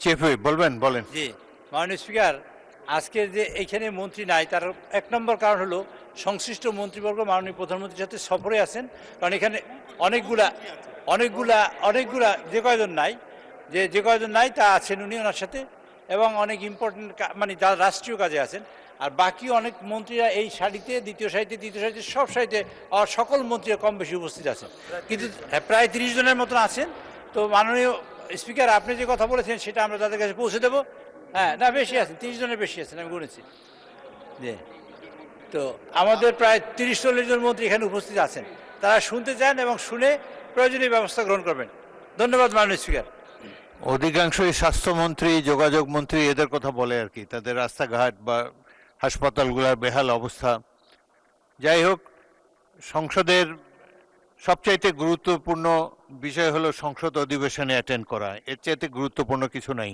Chief whip বলবেন, বলেন। জি, মাননীয় স্পিকার, আজকের যে এইখানে মন্ত্রী নাই তার এক নম্বর কারণ হলো সংশ্লিষ্ট মন্ত্রীবর্গ মাননীয় প্রধানমন্ত্রীর সাথে সফরে আছেন। কারণ এখানে অনেকগুলা অনেকগুলা অনেকগুলা যে কয়জন নাই তা আছেন উনি ওনার সাথে, এবং অনেক ইম্পর্টেন্ট মানে যারা রাষ্ট্রীয় কাজে আছেন। আর বাকি অনেক মন্ত্রীরা এই সারিতে, দ্বিতীয় সারিতে, তৃতীয় সারিতে, সব সারিতে সকল মন্ত্রীরা কম বেশি উপস্থিত আছেন, কিন্তু প্রায় 30 জনের মতন আছেন। তো মাননীয় স্পিকার, আপনি যে কথা বলেছেন সেটা আমরা তাদের কাছে পৌঁছে দেবো। হ্যাঁ, না বেশি আছেন, 30 জনের বেশি আছেন, আমি গুনেছি। জি, তো আমাদের প্রায় 30-40 জন মন্ত্রী এখানে উপস্থিত আছেন। তারা শুনতে চান এবং শুনে প্রয়োজনীয় ব্যবস্থা গ্রহণ করবেন। ধন্যবাদ মাননীয় স্পিকার। অধিকাংশই স্বাস্থ্যমন্ত্রী, যোগাযোগ মন্ত্রী এদের কথা বলে আর কি, তাদের রাস্তাঘাট বা হাসপাতালগুলোর বেহাল অবস্থা। যাই হোক, সংসদের সবচাইতে গুরুত্বপূর্ণ বিষয় হলো সংসদ অধিবেশনে অ্যাটেন্ড করা, এর চাইতে গুরুত্বপূর্ণ কিছু নাই।